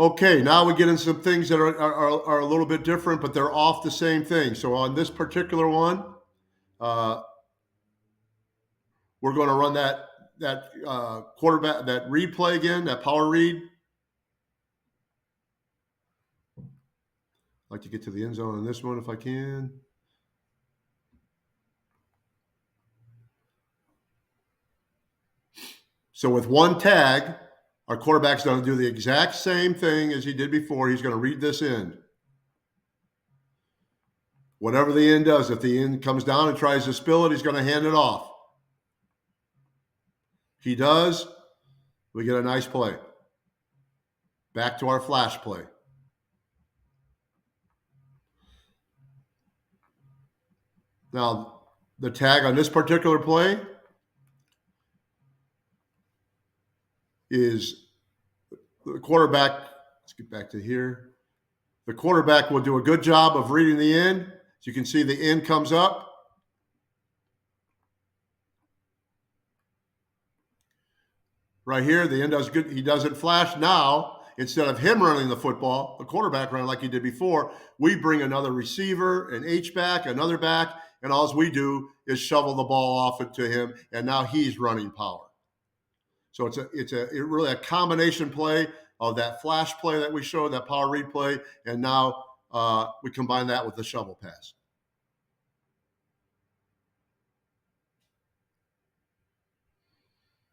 Okay, now we get into some things that are a little bit different, but they're off the same thing. So on this particular one, uh, we're going to run that quarterback, that read play again, that power read. I'd like to get to the end zone on this one if I can. So with one tag, our quarterback's going to do the exact same thing as he did before. He's going to read this end. Whatever the end does, if the end comes down and tries to spill it, he's going to hand it off. He does, we get a nice play. Back to our flash play. Now, the tag on this particular play is the quarterback. Let's get back to here. The quarterback will do a good job of reading the end. As you can see, the end comes up. Right here, the end does good. He doesn't flash. Now, instead of him running the football, the quarterback running like he did before, we bring another receiver, an H-back, another back, and all we do is shovel the ball off into him, and now he's running power. So it's really a combination play of that flash play that we showed, that power read play, and now we combine that with the shovel pass.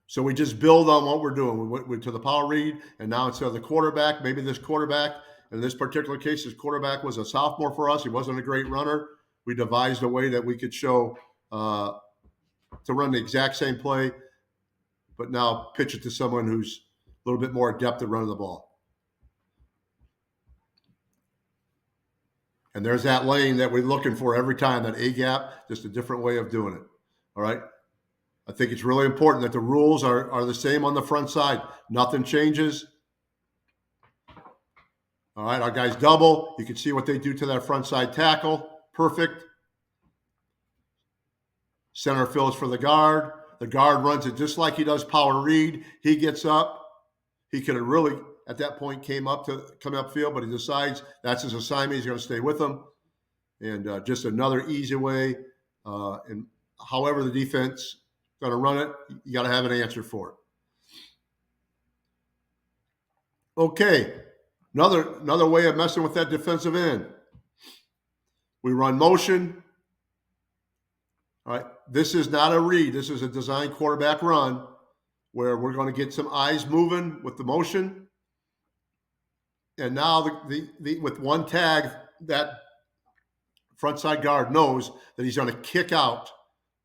So we just build on what we're doing. We went to the power read, and now instead of the quarterback, maybe this quarterback, in this particular case, this quarterback was a sophomore for us. He wasn't a great runner. We devised a way that we could show to run the exact same play, but now pitch it to someone who's a little bit more adept at running the ball. And there's that lane that we're looking for every time, that A gap, just a different way of doing it. All right. I think it's really important that the rules are the same on the front side. Nothing changes. All right, our guys double. You can see what they do to that front side tackle. Perfect. Center fills for the guard. The guard runs it just like he does power read. He gets up. He could have really, at that point, come upfield, but he decides that's his assignment. He's going to stay with them. And just another easy way. And however the defense going to run it, you got to have an answer for it. Okay, another way of messing with that defensive end. We run motion. All right, this is not a read. This is a design quarterback run where we're going to get some eyes moving with the motion. And now with one tag, that front side guard knows that he's going to kick out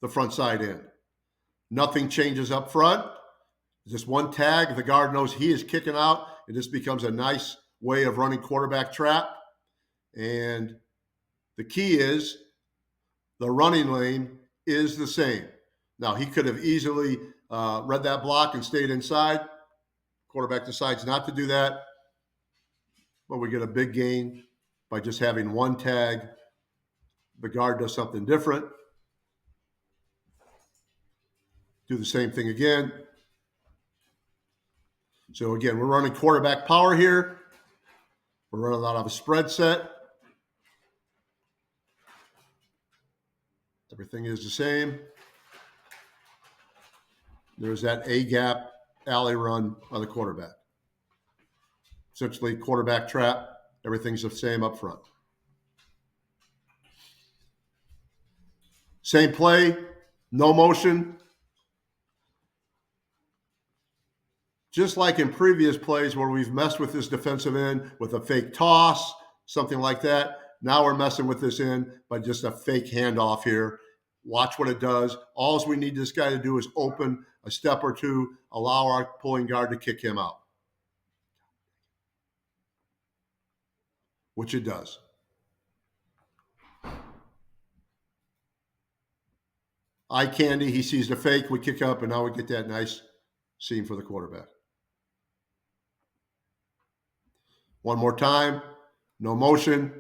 the front side end. Nothing changes up front. Just one tag. The guard knows he is kicking out. It just becomes a nice way of running quarterback trap. And the key is the running lane is the same. Now, he could have easily read that block and stayed inside. Quarterback decides not to do that. But we get a big gain by just having one tag. The guard does something different. Do the same thing again. So again, we're running quarterback power here. We're running out of a spread set. Everything is the same. There's that A-gap alley run on the quarterback. Essentially, quarterback trap. Everything's the same up front. Same play, no motion. Just like in previous plays where we've messed with this defensive end with a fake toss, something like that. Now we're messing with this end by just a fake handoff here. Watch what it does. All we need this guy to do is open a step or two, allow our pulling guard to kick him out, which it does. Eye candy, he sees the fake, we kick up, and now we get that nice seam for the quarterback. One more time, no motion.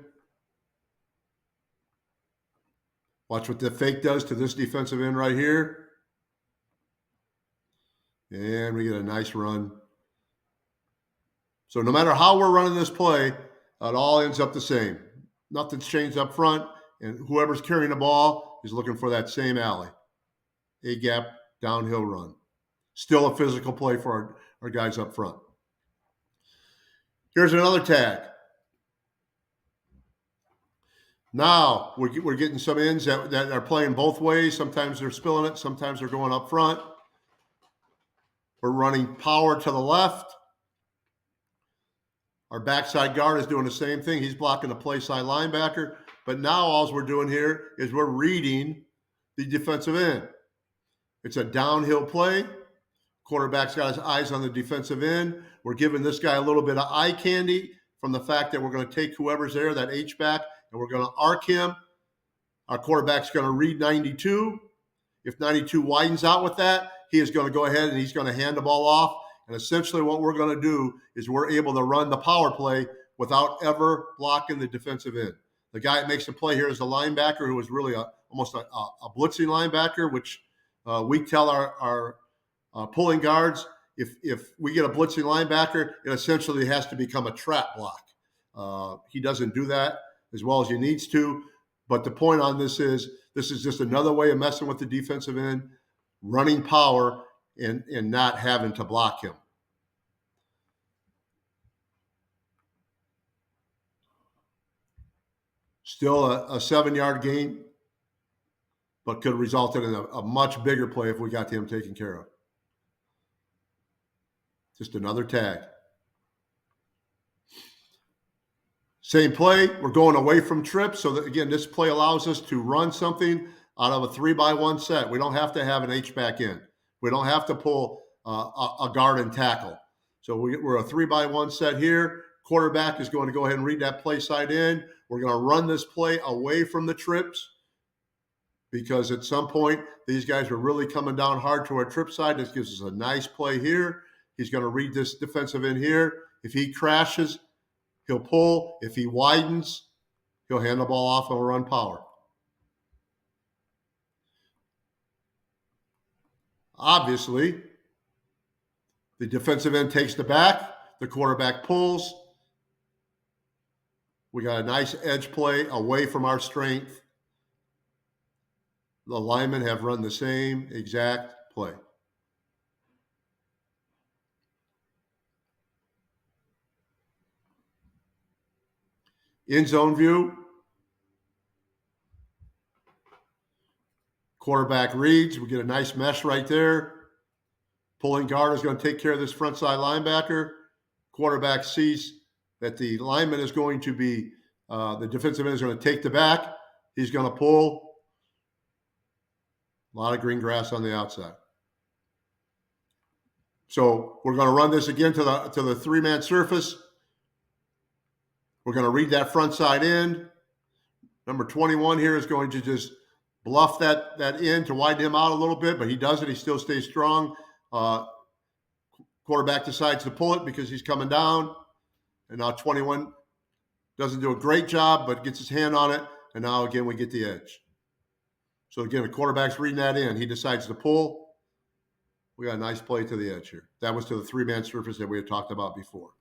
Watch what the fake does to this defensive end right here. And we get a nice run. So no matter how we're running this play, it all ends up the same. Nothing's changed up front, and whoever's carrying the ball is looking for that same alley. A-gap, downhill run. Still a physical play for our guys up front. Here's another tag. Now we're getting some ends that are playing both ways. Sometimes they're spilling it. Sometimes they're going up front. We're running power to the left. Our backside guard is doing the same thing. He's blocking the play side linebacker. But now all we're doing here is we're reading the defensive end. It's a downhill play. Quarterback's got his eyes on the defensive end. We're giving this guy a little bit of eye candy from the fact that we're going to take whoever's there, that H-back, and we're going to arc him. Our quarterback's going to read 92. If 92 widens out with that, he is going to go ahead and he's going to hand the ball off. And essentially what we're going to do is we're able to run the power play without ever blocking the defensive end. The guy that makes the play here is the linebacker, who is really almost a blitzing linebacker, which we tell our pulling guards, if we get a blitzing linebacker, it essentially has to become a trap block. He doesn't do that as well as he needs to. But the point on this is just another way of messing with the defensive end, running power and not having to block him. Still a 7-yard gain, but could have resulted in a much bigger play if we got him taken care of. Just another tag. Same play. We're going away from trips. So that, again, this play allows us to run something out of a 3-by-1 set. We don't have to have an H-back in. We don't have to pull a guard and tackle. So we're a 3-by-1 set here. Quarterback is going to go ahead and read that play side in. We're going to run this play away from the trips because at some point, these guys are really coming down hard to our trip side. This gives us a nice play here. He's going to read this defensive end here. If he crashes, he'll pull. If he widens, he'll hand the ball off and we'll run power. Obviously, the defensive end takes the back. The quarterback pulls. We got a nice edge play away from our strength. The linemen have run the same exact play. In zone view. Quarterback reads. We get a nice mesh right there. Pulling guard is going to take care of this front side linebacker. Quarterback sees that the lineman is going to be, the defensive end is going to take the back. He's going to pull. A lot of green grass on the outside. So we're going to run this again to the 3-man surface. We're going to read that front side end. Number 21 here is going to just bluff that end to widen him out a little bit, but he does it. He still stays strong. Quarterback decides to pull it because he's coming down. And now 21 doesn't do a great job, but gets his hand on it. And now, again, we get the edge. So, again, the quarterback's reading that in. He decides to pull. We got a nice play to the edge here. That was to the 3-man surface that we had talked about before.